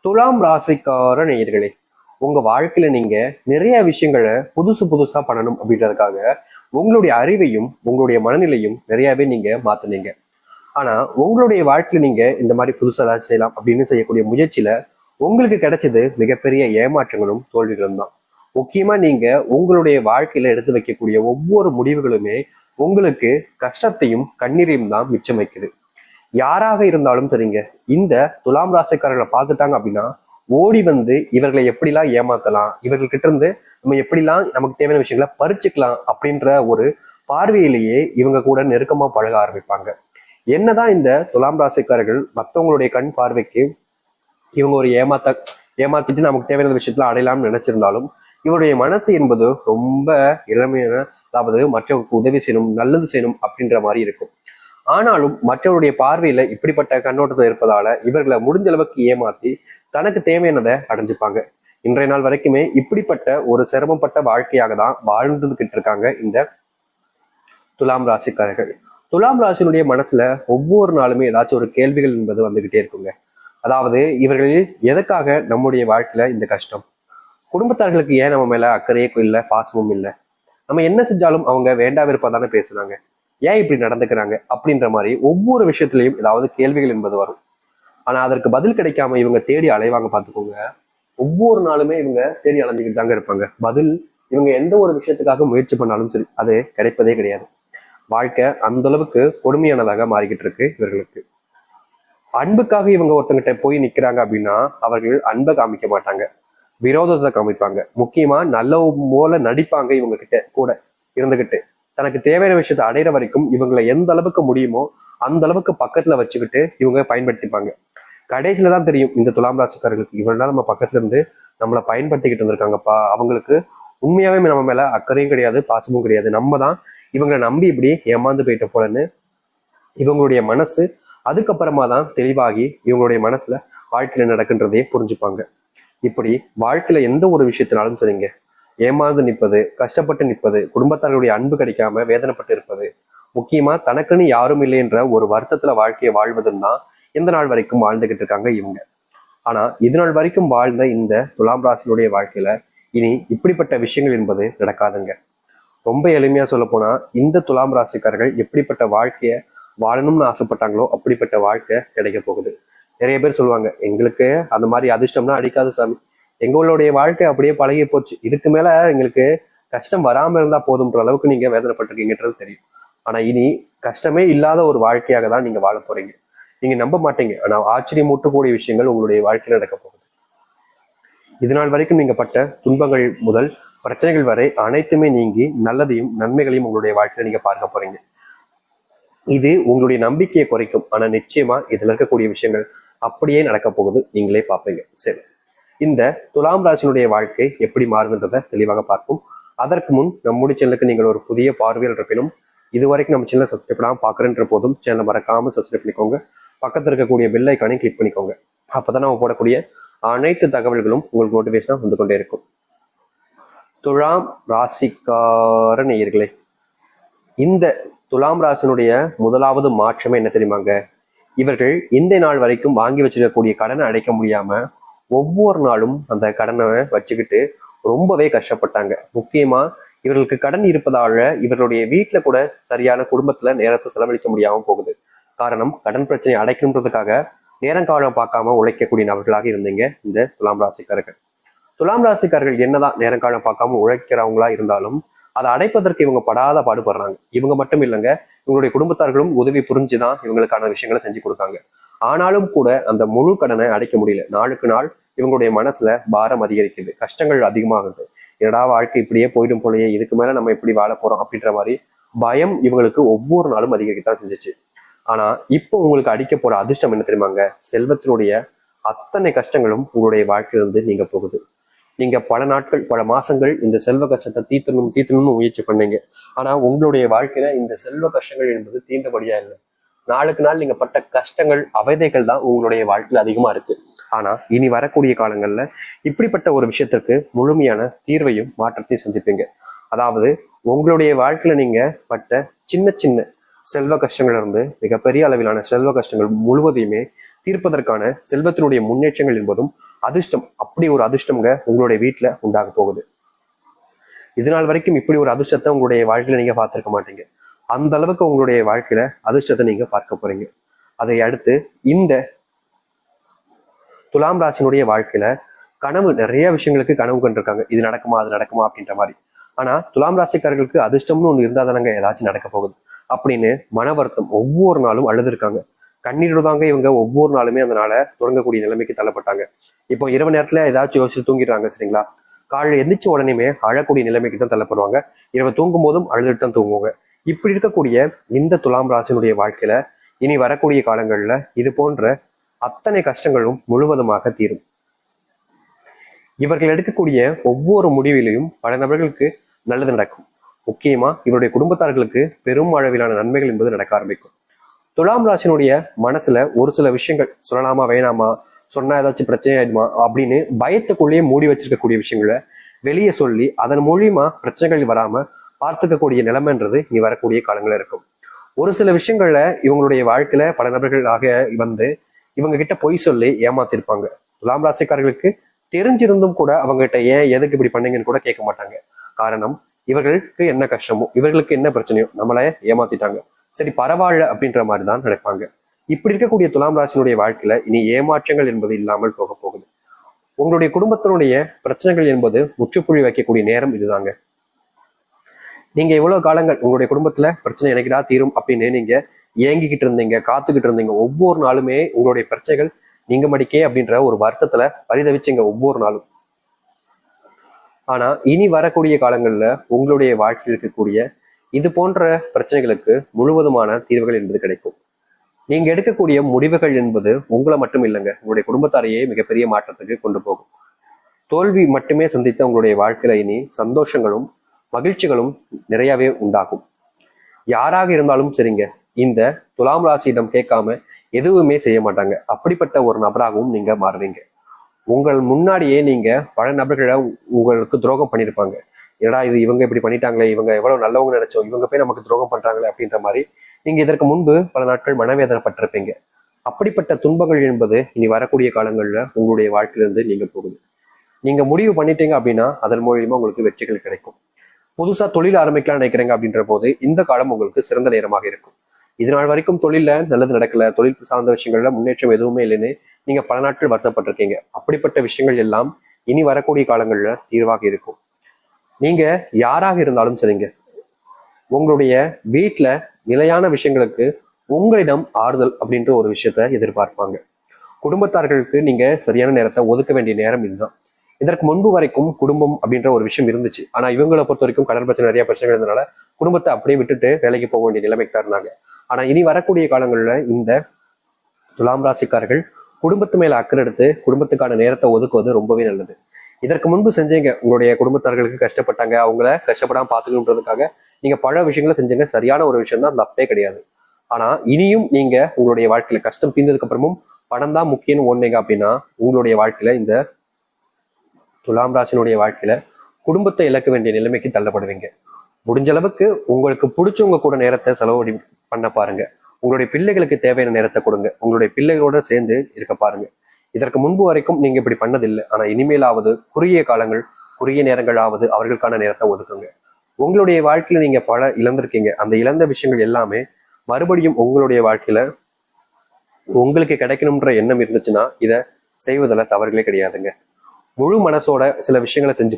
துலாம் ராசிக்கார நேயர்களே, உங்க வாழ்க்கையில நீங்க நிறைய விஷயங்களை புதுசு புதுசா பண்ணணும் அப்படின்றதுக்காக உங்களுடைய அறிவையும் உங்களுடைய மனநிலையும் நிறையவே நீங்க மாத்துனீங்க. ஆனா உங்களுடைய வாழ்க்கையில நீங்க இந்த மாதிரி புதுசா ஏதாவது செய்யலாம் அப்படின்னு செய்யக்கூடிய முயற்சியில உங்களுக்கு கிடைச்சது மிகப்பெரிய ஏமாற்றங்களும் தோல்விகளும் தான். முக்கியமா நீங்க உங்களுடைய வாழ்க்கையில எடுத்து வைக்கக்கூடிய ஒவ்வொரு முடிவுகளுமே உங்களுக்கு கஷ்டத்தையும் கண்ணீரையும் தான் மிச்சம் வைக்குது. யாராக இருந்தாலும் சரிங்க, இந்த துலாம் ராசிக்காரர்களை பார்த்துட்டாங்க அப்படின்னா ஓடி வந்து இவர்களை எப்படிலாம் ஏமாத்தலாம், இவர்கள் கிட்ட இருந்து நம்ம எப்படிலாம் நமக்கு தேவையான விஷயங்களை பறிச்சுக்கலாம் அப்படின்ற ஒரு பார்வையிலேயே இவங்க கூட நெருக்கமா பழக ஆரம்பிப்பாங்க. என்னதான் இந்த துலாம் ராசிக்காரர்கள் மற்றவங்களுடைய கண் பார்வைக்கு இவங்க ஒரு ஏமாத்திட்டு நமக்கு தேவையான விஷயத்துல அடையலாம்னு நினைச்சிருந்தாலும் இவருடைய மனசு என்பது ரொம்ப இளமையான, அதாவது மற்றவங்களுக்கு உதவி செய்யணும், நல்லது செய்யணும் அப்படின்ற மாதிரி இருக்கும். ஆனாலும் மற்றவருடைய பார்வையில இப்படிப்பட்ட கண்ணோட்டத்தில் இருப்பதால இவர்களை முடிஞ்ச அளவுக்கு ஏமாத்தி தனக்கு தேவையானதை அடைஞ்சுப்பாங்க. இன்றைய நாள் வரைக்குமே இப்படிப்பட்ட ஒரு சிரமப்பட்ட வாழ்க்கையாக தான் வாழ்ந்துகிட்டு இருக்காங்க இந்த துலாம் ராசிக்காரர்கள். துலாம் ராசினுடைய மனசுல ஒவ்வொரு நாளுமே ஏதாச்சும் ஒரு கேள்விகள் என்பது வந்துகிட்டே இருக்குங்க. அதாவது இவர்கள் எதற்காக நம்முடைய வாழ்க்கையில இந்த கஷ்டம், குடும்பத்தார்களுக்கு ஏன் நம்ம மேல அக்கறையே இல்லை, பாசமும் இல்லை, நம்ம என்ன செஞ்சாலும் அவங்க வேண்டா விருப்பம் தானே பேசுறாங்க, ஏன் இப்படி நடந்துக்கிறாங்க அப்படின்ற மாதிரி ஒவ்வொரு விஷயத்திலையும் ஏதாவது கேள்விகள் என்பது வரும். ஆனா அதற்கு பதில் கிடைக்காம இவங்க தேடி அலைவாங்க பாத்துக்கோங்க. ஒவ்வொரு நாளுமே இவங்க தேடி அலைஞ்சுக்கிட்டு தாங்க இருப்பாங்க. பதில் இவங்க எந்த ஒரு விஷயத்துக்காக முயற்சி பண்ணாலும் சரி அது கிடைப்பதே கிடையாது. வாழ்க்கை அந்த அளவுக்கு கொடுமையானதாக மாறிக்கிட்டு இருக்கு இவர்களுக்கு. அன்புக்காக இவங்க ஒருத்தங்கிட்ட போய் நிக்கிறாங்க அப்படின்னா அவர்கள் அன்பை காமிக்க மாட்டாங்க, விரோதத்தை காமிப்பாங்க. முக்கியமா நல்ல போல நடிப்பாங்க. இவங்க கிட்ட கூட இருந்துகிட்டு தனக்கு தேவையான விஷயத்தை அடையிற வரைக்கும் இவங்களை எந்த அளவுக்கு முடியுமோ அந்த அளவுக்கு பக்கத்துல வச்சுக்கிட்டு இவங்க பயன்படுத்திப்பாங்க. கடைசியில தான் தெரியும் இந்த துலாம் ராசிக்காரர்களுக்கு இவ்வளவு நாள் நம்ம பக்கத்துல இருந்து நம்மளை பயன்படுத்திக்கிட்டு இருந்திருக்காங்கப்பா, அவங்களுக்கு உண்மையாவே நம்ம மேல அக்கறையும் கிடையாது, பாசமும் கிடையாது, நம்ம தான் இவங்களை நம்பி இப்படி ஏமாந்து போயிட்ட போலன்னு இவங்களுடைய மனசு அதுக்கப்புறமா தான் தெளிவாகி இவங்களுடைய மனசுல வாழ்க்கையில நடக்குன்றதையே புரிஞ்சுப்பாங்க. இப்படி வாழ்க்கையில எந்த ஒரு விஷயத்தினாலும் சரிங்க, ஏமாந்து நிற்பது, கஷ்டப்பட்டு நிற்பது, குடும்பத்தார்களுடைய அன்பு கிடைக்காம வேதனைப்பட்டு இருப்பது, முக்கியமா தனக்குன்னு யாரும் இல்லை என்ற ஒரு வருத்தத்துல வாழ்க்கையை வாழ்வதுன்னு தான் எந்த நாள் வரைக்கும் வாழ்ந்துகிட்டு இருக்காங்க இவங்க. ஆனா இது நாள் வரைக்கும் வாழ்ந்த இந்த துலாம் ராசினுடைய வாழ்க்கையில இனி இப்படிப்பட்ட விஷயங்கள் என்பது நடக்காதுங்க. ரொம்ப எளிமையா சொல்ல போனா இந்த துலாம் ராசிக்காரர்கள் எப்படிப்பட்ட வாழ்க்கைய வாழணும்னு ஆசைப்பட்டாங்களோ அப்படிப்பட்ட வாழ்க்கை கிடைக்க போகுது. நிறைய பேர் சொல்லுவாங்க, எங்களுக்கு அந்த மாதிரி அதிர்ஷ்டம்னா அடிக்காது சாமி, எங்களுடைய வாழ்க்கை அப்படியே பழகி போச்சு, இதுக்கு மேல எங்களுக்கு கஷ்டம் வராம இருந்தா போதும்ன்ற அளவுக்கு நீங்க வேதனைப்பட்டிருக்கீங்கன்றது தெரியும். ஆனா இனி கஷ்டமே இல்லாத ஒரு வாழ்க்கையாக தான் நீங்க வாழ போறீங்க. நீங்க நம்ப மாட்டீங்க, ஆனா ஆச்சரியமூட்டக்கூடிய விஷயங்கள் உங்களுடைய வாழ்க்கையில நடக்க போகுது. இது நாள் வரைக்கும் நீங்க பட்ட துன்பங்கள் முதல் பிரச்சனைகள் வரை அனைத்துமே நீங்கி நல்லதையும் நன்மைகளையும் உங்களுடைய வாழ்க்கையில நீங்க பார்க்க போறீங்க. இது உங்களுடைய நம்பிக்கையை குறைக்கும், ஆனா நிச்சயமா இதுல இருக்கக்கூடிய விஷயங்கள் அப்படியே நடக்க போகுது, நீங்களே பார்ப்பீங்க. சரி, இந்த துலாம் ராசினுடைய வாழ்க்கை எப்படி மாறுகின்றத தெளிவாக பார்ப்போம். அதற்கு முன் நம்முடைய சேனலுக்கு நீங்கள் ஒரு புதிய பார்வையில் இருப்பினும் இதுவரைக்கும் நம்ம சேனல் சப்ஸ்கிரைப் பண்ணாம பாக்குறேன்ற போதும் சேனலை மறக்காம சப்ஸ்கிரைப் பண்ணிக்கோங்க. பக்கத்தில் இருக்கக்கூடிய பெல் ஐக்கானையும் கிளிக் பண்ணிக்கோங்க. அப்பதான் நம்ம போடக்கூடிய அனைத்து தகவல்களும் உங்களுக்கு நோட்டிபிகேஷனா வந்து கொண்டே இருக்கும். துலாம் ராசிக்கார நேயர்களே, இந்த துலாம் ராசினுடைய முதலாவது மாற்றமே என்ன தெரியுமாங்க? இவர்கள் இந்த நாள் வரைக்கும் வாங்கி வச்சிருக்கக்கூடிய கடனை அடைக்க முடியாம ஒவ்வொரு நாளும் அந்த கடனை வச்சுக்கிட்டு ரொம்பவே கஷ்டப்பட்டாங்க. முக்கியமா இவர்களுக்கு கடன் இருப்பதால இவர்களுடைய வீட்டுல கூட சரியான குடும்பத்துல நேரத்தை செலவழிக்க முடியாம போகுது. காரணம், கடன் பிரச்சனை அடைக்கணுன்றதுக்காக நேரங்காலம் பார்க்காம உழைக்கக்கூடிய நபர்களாக இருந்தீங்க இந்த துலாம் ராசிக்காரர்கள். துலாம் ராசிக்காரர்கள் என்னதான் நேரங்காலம் பார்க்காம உழைக்கிறவங்களா இருந்தாலும் அதை அடைப்பதற்கு இவங்க படாத பாடுபடுறாங்க. இவங்க மட்டும் இல்லைங்க, இவங்களுடைய குடும்பத்தார்களும் உதவி புரிஞ்சுதான் இவங்களுக்கான விஷயங்களை செஞ்சு கொடுக்காங்க. ஆனாலும் கூட அந்த முழு கடனை அடைக்க முடியல. நாளுக்கு நாள் இவங்களுடைய மனசுல பாரம் அதிகரிக்குது, கஷ்டங்கள் அதிகமாகுது. என்னடா வாழ்க்கை இப்படியே போயிடும் போலயே, இதுக்கு மேல நம்ம எப்படி வாழ போறோம் அப்படின்ற மாதிரி பயம் இவங்களுக்கு ஒவ்வொரு நாளும் அதிகரிக்கத்தான் செஞ்சுச்சு. ஆனா இப்போ உங்களுக்கு அடிக்க போற அதிர்ஷ்டம் என்ன தெரியுமாங்க? செல்வத்தினுடைய அத்தனை கஷ்டங்களும் உங்களுடைய வாழ்க்கையிலிருந்து நீங்க போகுது. நீங்க பல நாட்கள் பல மாசங்கள் இந்த செல்வ கஷ்டத்தை தீர்த்தணும்னு முயற்சி பண்ணீங்க. ஆனா உங்களுடைய வாழ்க்கையில இந்த செல்வ கஷ்டங்கள் என்பது தீர்ந்தபடியா இல்லை. நாளுக்கு நாள் நீங்க பட்ட கஷ்டங்கள் அவதைகள் தான் உங்களுடைய வாழ்க்கையில அதிகமா இருக்கு. ஆனா இனி வரக்கூடிய காலங்கள்ல இப்படிப்பட்ட ஒரு விஷயத்திற்கு முழுமையான தீர்வையும் மாற்றத்தையும் சந்திப்பீங்க. அதாவது உங்களுடைய வாழ்க்கையில நீங்க பட்ட சின்ன சின்ன செல்வ கஷ்டங்கள் இருந்து மிகப்பெரிய அளவிலான செல்வ கஷ்டங்கள் முழுவதையுமே தீர்ப்பதற்கான செல்வத்தினுடைய முன்னேற்றங்கள் என்பதும் அதிர்ஷ்டம், அப்படி ஒரு அதிர்ஷ்டம்ங்க உங்களுடைய வீட்டுல உண்டாக போகுது. இதனால் வரைக்கும் இப்படி ஒரு அதிர்ஷ்டத்தை உங்களுடைய வாழ்க்கையில நீங்க பார்த்திருக்க மாட்டீங்க. அந்த அளவுக்கு உங்களுடைய வாழ்க்கையில அதிர்ஷ்டத்தை நீங்க பார்க்க போறீங்க. அதை அடுத்து இந்த துலாம் ராசினுடைய வாழ்க்கையில கனவு, நிறைய விஷயங்களுக்கு கனவு கண்டிருக்காங்க. இது நடக்குமா அது நடக்குமா அப்படின்ற மாதிரி. ஆனா துலாம் ராசிக்காரர்களுக்கு அதிர்ஷ்டம்னு ஒண்ணு இருந்தா தானங்க ஏதாச்சும் நடக்க போகுது அப்படின்னு மன வருத்தம் ஒவ்வொரு நாளும் அழுதுருக்காங்க. கண்ணீர் தாங்க இவங்க ஒவ்வொரு நாளுமே அதனால தொடங்கக்கூடிய நிலைமைக்கு தள்ளப்பட்டாங்க. இப்போ இரவு நேரத்துல ஏதாச்சும் யோசிச்சு தூங்கிடுறாங்க சரிங்களா, காலையில் எந்திரிச்ச உடனேயுமே அழக்கூடிய நிலைமைக்கு தான் தள்ளப்படுவாங்க. இரவு தூங்கும் போதும் அழுதுட்டு தான் தூங்குவாங்க. இப்படி இருக்கக்கூடிய இந்த துலாம் ராசினுடைய வாழ்க்கையில இனி வரக்கூடிய காலங்கள்ல இது போன்ற அத்தனை கஷ்டங்களும் முழுவதுமாக தீரும். இவர்கள் எடுக்கக்கூடிய ஒவ்வொரு முடிவிலையும் பல நபர்களுக்கு நல்லது நடக்கும். முக்கியமா இவருடைய குடும்பத்தார்களுக்கு பெரும் அளவிலான நன்மைகள் என்பது நடக்க ஆரம்பிக்கும். துலாம் ராசினுடைய மனசுல ஒரு சில விஷயங்கள் சொல்லலாமா வேணாமா, சொன்னா ஏதாச்சும் பிரச்சனை ஆயிடுமா அப்படின்னு பயத்துக்குள்ளேயே மூடி வச்சிருக்கக்கூடிய விஷயங்களை வெளியே சொல்லி அதன் மூலியமா பிரச்சனைகள் வராம பார்த்துக்கக்கூடிய நிலைமைன்றது இனி வரக்கூடிய காலங்கள் இருக்கும். ஒரு சில விஷயங்கள்ல இவங்களுடைய வாழ்க்கையில பல நபர்களாக வந்து இவங்க கிட்ட பொய் சொல்லி ஏமாத்திருப்பாங்க. துலாம் ராசிக்காரர்களுக்கு தெரிஞ்சிருந்தும் கூட அவங்க கிட்ட ஏன் எதுக்கு இப்படி பண்ணீங்கன்னு கூட கேட்க மாட்டாங்க. காரணம், இவர்களுக்கு என்ன கஷ்டமோ இவர்களுக்கு என்ன பிரச்சனையோ நம்மள ஏமாத்திட்டாங்க, சரி பரவாயில்ல அப்படின்ற மாதிரி தான் நினைப்பாங்க. இப்படி இருக்கக்கூடிய துலாம் ராசினுடைய வாழ்க்கையில இனி ஏமாற்றங்கள் என்பது இல்லாமல் போக போகுது. உங்களுடைய குடும்பத்தினுடைய பிரச்சனைகள் என்பது முற்றுப்புள்ளி வைக்கக்கூடிய நேரம் இதுதாங்க. நீங்க எவ்வளவு காலங்கள் உங்களுடைய குடும்பத்துல பிரச்சனை எனக்குடா தீரும் அப்படின்னு நீங்க ஏங்கிக்கிட்டு இருந்தீங்க, காத்துக்கிட்டு இருந்தீங்க. ஒவ்வொரு நாளுமே உங்களுடைய பிரச்சனைகள் நீங்க மடிக்கே அப்படின்ற ஒரு வருத்தத்துல பரிதவிச்சிங்க ஒவ்வொரு நாளும். ஆனா இனி வரக்கூடிய காலங்கள்ல உங்களுடைய வாழ்க்கையில் இருக்கக்கூடிய இது போன்ற பிரச்சனைகளுக்கு முழுவதுமான தீர்வுகள் என்பது கிடைக்கும். நீங்க எடுக்கக்கூடிய முடிவுகள் என்பது உங்களை மட்டும் இல்லைங்க, உங்களுடைய குடும்பத்தாரையே மிகப்பெரிய மாற்றத்துக்கு கொண்டு போகும். தோல்வி மட்டுமே சந்தித்த உங்களுடைய வாழ்க்கையில இனி சந்தோஷங்களும் மகிழ்ச்சிகளும் நிறையவே உண்டாகும். யாராக இருந்தாலும் சரிங்க, இந்த துலாம் ராசியிடம் கேட்காம எதுவுமே செய்ய மாட்டாங்க. அப்படிப்பட்ட ஒரு நபராகவும் நீங்க மாறுவீங்க. உங்கள் முன்னாடியே நீங்க பல நபர்களை உங்களுக்கு துரோகம் பண்ணியிருப்பாங்க. ஏடா இது இவங்க இப்படி பண்ணிட்டாங்களே, இவங்க எவ்வளவு நல்லவங்க நினைச்சோம், இவங்க போய் நமக்கு துரோகம் பண்றாங்களே அப்படின்ற மாதிரி நீங்க இதற்கு முன்பு பல நாட்கள் மனவேதனைப்பட்டிருப்பீங்க. அப்படிப்பட்ட துன்பங்கள் என்பது இனி வரக்கூடிய காலங்கள்ல உங்களுடைய வாழ்க்கையிலிருந்து நீங்க போகுது. நீங்க முடிவு பண்ணிட்டீங்க அப்படின்னா அதன் மூலியமா உங்களுக்கு வெற்றிகள் கிடைக்கும். புதுசா தொழில் ஆரம்பிக்கலாம் நினைக்கிறீங்க அப்படின்ற போது இந்த காலம் உங்களுக்கு சிறந்த நேரமாக இருக்கும். இது நாள் வரைக்கும் தொழில நல்லது நடக்கல, தொழில் சார்ந்த விஷயங்கள்ல முன்னேற்றம் எதுவுமே இல்லைன்னு நீங்க பல நாட்கள் வருத்தப்பட்டிருக்கீங்க. அப்படிப்பட்ட விஷயங்கள் எல்லாம் இனி வரக்கூடிய காலங்கள்ல தீர்வாக இருக்கும். நீங்க யாராக இருந்தாலும் சரிங்க, உங்களுடைய வீட்டுல நிலையான விஷயங்களுக்கு உங்களிடம் ஆறுதல் அப்படின்ற ஒரு விஷயத்த எதிர்பார்ப்பாங்க. குடும்பத்தார்களுக்கு நீங்க சரியான நேரத்தை ஒதுக்க வேண்டிய நேரம் இதுதான். இதற்கு முன்பு வரைக்கும் குடும்பம் அப்படின்ற ஒரு விஷயம் இருந்துச்சு. ஆனா இவங்களை பொறுத்த வரைக்கும் கடன் பிரச்சனை, நிறைய பிரச்சனைகள் இருந்தனால குடும்பத்தை அப்படியே விட்டுட்டு வேலைக்கு போக வேண்டிய நிலைமைக்கு தான் இருந்தாங்க. ஆனா இனி வரக்கூடிய காலங்கள்ல இந்த துலாம் ராசிக்காரர்கள் குடும்பத்து மேல அக்கறை எடுத்து குடும்பத்துக்கான நேரத்தை ஒதுக்குவது ரொம்பவே நல்லது. இதற்கு முன்பு செஞ்சீங்க, உங்களுடைய குடும்பத்தார்களுக்கு கஷ்டப்பட்டாங்க, அவங்கள கஷ்டப்படாம பாத்துக்கணுன்றதுக்காக நீங்க பல விஷயங்களை செஞ்சீங்க. சரியான ஒரு விஷயம் தான், தப்பே கிடையாது. ஆனா இனியும் நீங்க உங்களுடைய வாழ்க்கையில கஷ்டம் தீர்ந்ததுக்கு அப்புறமும் பணம் தான் முக்கியம்னு ஓடுனீங்க அப்படின்னா உங்களுடைய வாழ்க்கையில இந்த துலாம் ராசினுடைய வாழ்க்கையில குடும்பத்தை இழக்க வேண்டிய நிலைமைக்கு தள்ளப்படுவீங்க. முடிஞ்ச அளவுக்கு உங்களுக்கு பிடிச்சவங்க கூட நேரத்தை செலவழி பண்ண பாருங்க. உங்களுடைய பிள்ளைகளுக்கு தேவையான நேரத்தை கொடுங்க. உங்களுடைய பிள்ளைகளோட சேர்ந்து இருக்க பாருங்க. இதற்கு முன்பு வரைக்கும் நீங்க இப்படி பண்ணதில்லை. ஆனா இனிமேலாவது குறுகிய காலங்கள், குறுகிய நேரங்களாவது அவர்களுக்கான நேரத்தை ஒதுக்குங்க. உங்களுடைய வாழ்க்கையில நீங்க பல இழந்திருக்கீங்க. அந்த இழந்த விஷயங்கள் எல்லாமே மறுபடியும் உங்களுடைய வாழ்க்கையில உங்களுக்கு கிடைக்கணும்ன்ற எண்ணம் இருந்துச்சுன்னா இதை செய்வதில் தவறுகளே கிடையாதுங்க. முழு மனசோட சில விஷயங்களை செஞ்சு